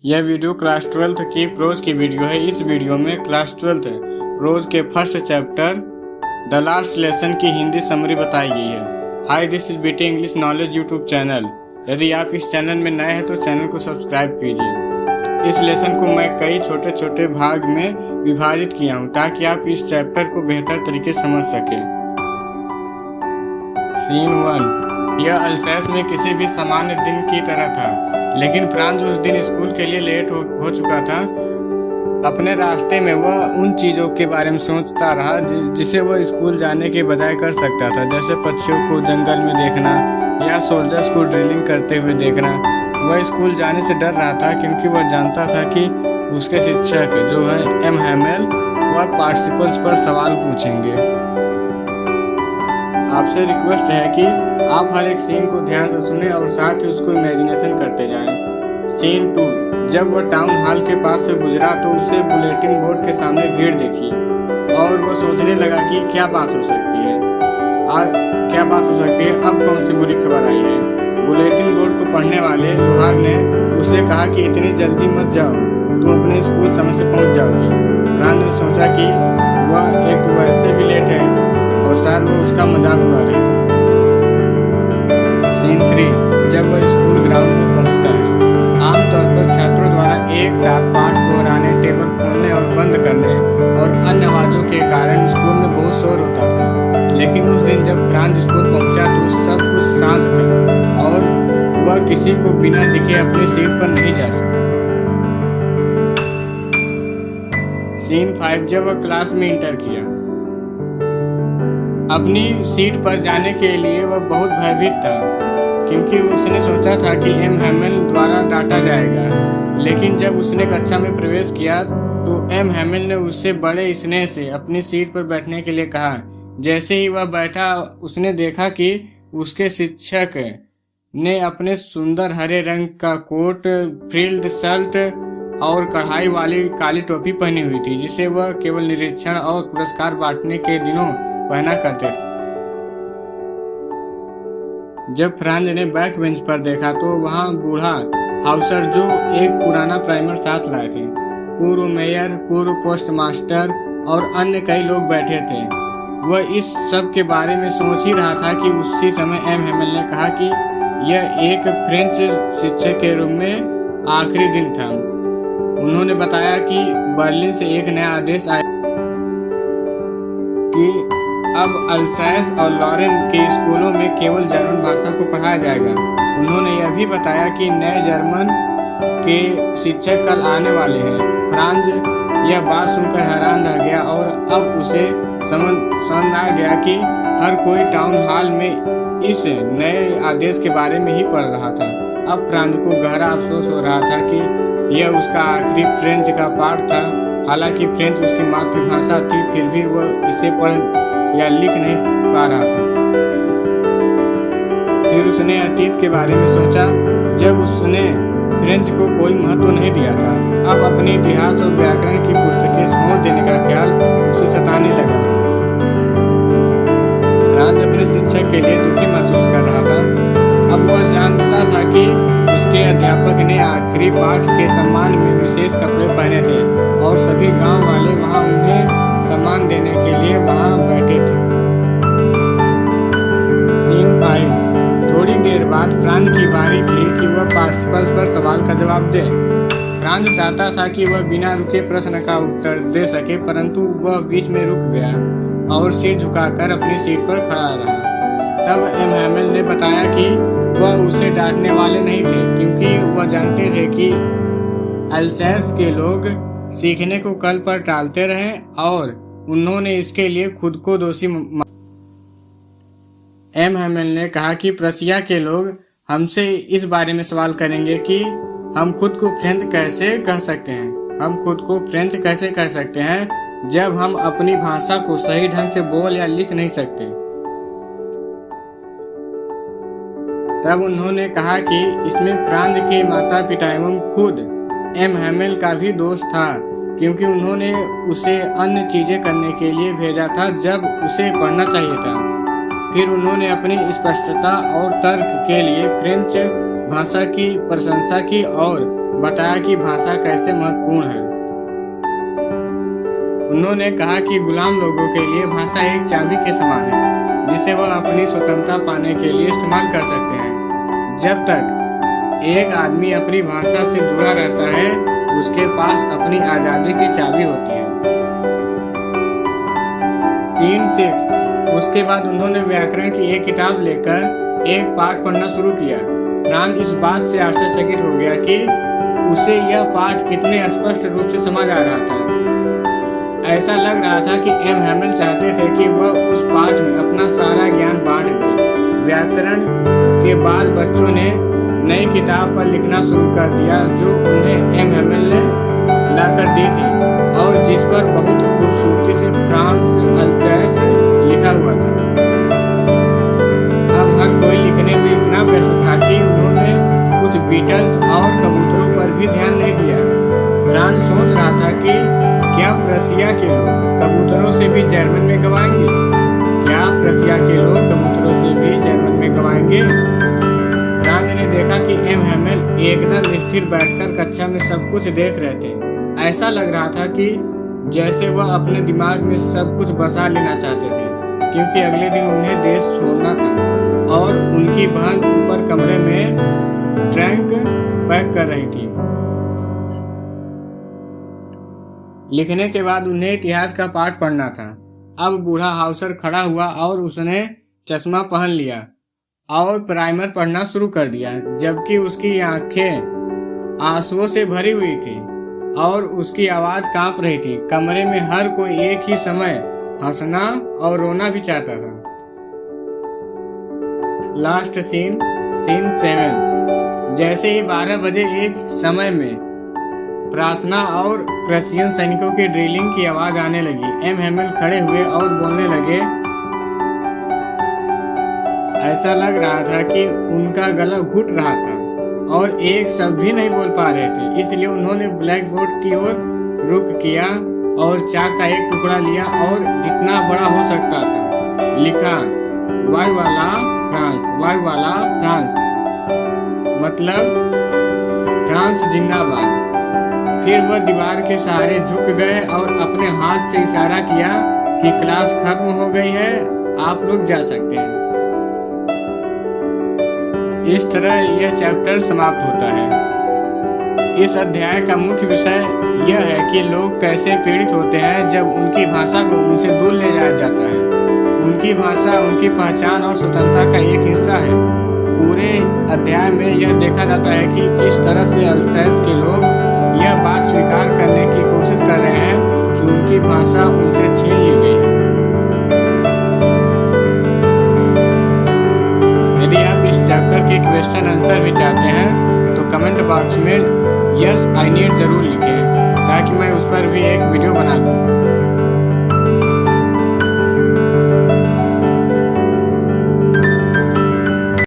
यह video class 12th की pros की वीडियो है। इस वीडियो में क्लास 12th प्रोज के first chapter the last lesson की हिंदी समरी बताई गई है। Hi, this is BT English knowledge YouTube channel. यदि आप इस चैनल में नए हैं तो चैनल को सब्सक्राइब कीजिए। इस लेसन को मैं कई छोटे छोटे भाग में विभाजित किया हूँ ताकि आप इस चैप्टर को बेहतर तरीके से समझ सकें। सीन 1। यह अल्सैस में किसी भी सामान्य दिन की तरह था, लेकिन फ्रांज उस दिन स्कूल के लिए लेट हो चुका था। अपने रास्ते में वह उन चीजों के बारे में सोचता रहा जिसे वह स्कूल जाने के बजाय कर सकता था, जैसे पक्षियों को जंगल में देखना या सोल्जर्स को ड्रिलिंग करते हुए देखना। वह स्कूल जाने से डर रहा था क्योंकि वह जानता था कि उसके शिक्षक जो है एम हैमेल वह पार्टिसिपल्स पर सवाल पूछेंगे। आपसे रिक्वेस्ट है कि आप हर एक सीन को ध्यान से सुने और साथ ही उसको इमेजिनेशन करते जाएं। सीन 2। जब वह टाउन हॉल के पास से गुजरा तो उसे बुलेटिन बोर्ड के सामने भीड़ देखी और वह सोचने लगा कि क्या बात हो सकती है। अब कौन सी बुरी खबर आई है। बुलेटिन बोर्ड को पढ़ने वाले लोहार ने उसे कहा कि इतनी जल्दी मत जाओ, तुम अपने स्कूल समय से पहुंच जाओगी। फ्रांज ने सोचा कि वह एक तो वैसे भी लेट है और शायद वो उसका मजाक उड़ा रही थी। सीन 3। जब वह स्कूल ग्राउंड में पहुंचता है, आमतौर पर छात्रों द्वारा एक साथ पाठ दोहराने, टेबल खोलने और बंद करने और अन्य आवाजों के कारण स्कूल में बहुत शोर होता था। लेकिन उस दिन जब फ्रांज स्कूल पहुंचा तो सब कुछ शांत था और वह किसी को बिना दिखे अपनी सीट पर नहीं जा सका। सीन 5। जब वह क्लास में इंटर किया, अपनी सीट पर जाने के लिए वह बहुत भयभीत था क्योंकि उसने सोचा था कि एम हैमेल द्वारा डांटा जाएगा। लेकिन जब उसने कक्षा में प्रवेश किया तो एम हैमेल ने उससे बड़े स्नेह से अपनी सीट पर बैठने के लिए कहा। जैसे ही वह बैठा, उसने देखा कि उसके शिक्षक ने अपने सुंदर हरे रंग का कोट, फ्रिल्ड शर्ट और कढ़ाई वाली काली टोपी पहनी हुई थी, जिसे वह केवल निरीक्षण और पुरस्कार बांटने के दिनों पहना करते थे। जब फ्रांज ने बैक बेंच पर देखा तो वहां बूढ़ा हाउसर, जो एक पुराना प्राइमर साथ लाए थे, पूर्व मेयर, पूर्व पोस्ट मास्टर और अन्य कई लोग बैठे थे। वह इस सब के बारे में सोच ही रहा था कि उसी समय एम हैमेल ने कहा कि यह एक फ्रेंच शिक्षक के रूप में आखिरी दिन था। उन्होंने बताया कि बर्लिन से एक नया आदेश आया कि अब अल्सैस और लॉरेन के स्कूलों में केवल जर्मन भाषा को पढ़ाया जाएगा। उन्होंने यह भी बताया कि नए जर्मन के शिक्षक कल आने वाले हैं। फ्रांज यह बात सुनकर हैरान रह गया और अब उसे समझ आ गया कि हर कोई टाउन हॉल में इस नए आदेश के बारे में ही पढ़ रहा था। अब फ्रांज को गहरा अफसोस हो रहा था कि यह उसका आखिरी फ्रेंच का पाठ था। हालांकि फ्रेंच उसकी मातृभाषा थी, फिर भी वह इसे पढ़ या लिख नहीं पा रहा था। फिर उसने अतीत के बारे में सोचा जब उसने फ्रेंच को कोई महत्व नहीं दिया था। अब अपने इतिहास और व्याकरण की पुस्तकें छोड़ देने का ख्याल उसे सताने लगा। फ्रांज अपने शिक्षक के लिए दुखी महसूस कर रहा था। अब वह जानता था कि उसके अध्यापक ने आखिरी पाठ के सम्मान में विशेष कपड़े पहने थे और सभी गांव वाले वहां उन्हें सम्मान देने के लिए वहां बैठे थे। सीन 5। थोड़ी देर बाद फ्रांज की बारी थी कि वह पार्टिसिपल्स पर सवाल का जवाब दे। फ्रांज चाहता था कि वह बिना रुके प्रश्न का उत्तर दे सके, परंतु वह बीच में रुक गया और सिर झुकाकर अपनी सीट पर खड़ा रहा। तब एम हैमेल ने बताया कि वह उसे डांटने वाले नहीं थे क्योंकि वह जानते थे कि अल्सैस के लोग सीखने को कल पर टालते रहे और उन्होंने इसके लिए खुद को दोषी एम हैमेल ने कहा कि प्रशिया के लोग हमसे इस बारे में सवाल करेंगे कि हम खुद को फ्रेंच कैसे कह सकते हैं जब हम अपनी भाषा को सही ढंग से बोल या लिख नहीं सकते। तब उन्होंने कहा कि इसमें फ्रांज के माता पिता एवं खुद एम हैमेल का भी दोष था क्योंकि उन्होंने उसे अन्य चीजें करने के लिए भेजा था जब उसे पढ़ना चाहिए था। फिर उन्होंने अपनी स्पष्टता और तर्क के लिए फ्रेंच भाषा की प्रशंसा की और बताया कि भाषा कैसे महत्वपूर्ण है। उन्होंने कहा कि गुलाम लोगों के लिए भाषा एक चाबी के समान है जिसे वह अपनी स्वतंत्रता पाने के लिए इस्तेमाल कर सकते हैं। जब तक एक आदमी अपनी भाषा से जुड़ा रहता है उसके पास अपनी आजादी की चाबी होती है। सीन 6। उसके बाद उन्होंने व्याकरण की एक किताब लेकर एक पाठ पढ़ना शुरू किया। फ्रांक इस बात से आश्चर्यचकित हो गया कि उसे यह पाठ कितने स्पष्ट रूप से समझ आ रहा था। ऐसा लग रहा था कि एम हैमेल चाहते थे कि वह उस पाठ में अपना सारा ज्ञान बांट दे। व्याकरण के बाद बच्चों ने नई किताब पर लिखना शुरू कर दिया जो उन्हें एम हैमेल ने लाकर दी थी और जिस पर बहुत खूबसूरती से फ्रांस अल्सैस लिखा हुआ था। अब हर कोई लिखने में इतना व्यस्त था कि उन्होंने कुछ बीटल्स और कबूतरों पर भी ध्यान नहीं दिया। फ्रांस सोच रहा था कि क्या प्रशिया के लोग कबूतरों से भी जर्मन में गवाएंगे? क्या प्रशिया के लोग कबूतरों से भी जर्मन में गवाएंगे? फ्रांस ने देखा कि एम हैमेल एकदम स्थिर बैठकर कक्षा में सब कुछ देख रहे थे। ऐसा लग रहा था कि जैसे वह अपने दिमाग में सब कुछ बसा लेना चाहते थे, क्योंकि अगले दिन उन्हें देश छोड़ना था और उनकी बहन ऊपर कमरे में ट्रंक पैक कर रही थी। लिखने के बाद उन्हें इतिहास का पाठ पढ़ना था। अब बूढ़ा हाउसर खड़ा हुआ और उसने चश्मा पहन लिया और प्राइमर पढ़ना शुरू कर दिया, जबकि उसकी आंखें आंसुओं से भरी हुई थी और उसकी आवाज कांप रही थी। कमरे में हर कोई एक ही समय हंसना और रोना भी चाहता था। Last scene 7। जैसे ही 12 बजे एक समय में प्रार्थना और प्रशियन सैनिकों की ड्रिलिंग की आवाज आने लगी। एम हैमेल खड़े हुए और बोलने लगे। ऐसा लग रहा था कि उनका गला घुट रहा था और एक शब्द भी नहीं बोल पा रहे थे। इसलिए उन्होंने ब्लैक बोर्ड की ओर रुख किया और चाक का एक टुकड़ा लिया और जितना बड़ा हो सकता था लिखा, वायु वाला फ्रांस, वायु वाला फ्रांस, मतलब फ्रांस जिंदाबाद। फिर वह दीवार के सहारे झुक गए और अपने हाथ से इशारा किया कि क्लास खत्म हो गई है, आप लोग जा सकते हैं। इस तरह यह चैप्टर समाप्त होता है। इस अध्याय का मुख्य विषय यह है कि लोग कैसे पीड़ित होते हैं जब उनकी भाषा को उनसे दूर ले जाया जाता है। उनकी भाषा उनकी पहचान और स्वतंत्रता का एक हिस्सा है। पूरे अध्याय में यह देखा जाता है कि किस तरह से अल्सैस के लोग यह बात स्वीकार करने की कोशिश कर रहे हैं कि उनकी भाषा उनसे छीन ली गई है। यदि आप इस चैप्टर के क्वेश्चन आंसर भी चाहते हैं तो कमेंट बॉक्स में यस आई नीड जरूर लिखें ताकि मैं उस पर भी एक वीडियो बना लूँ।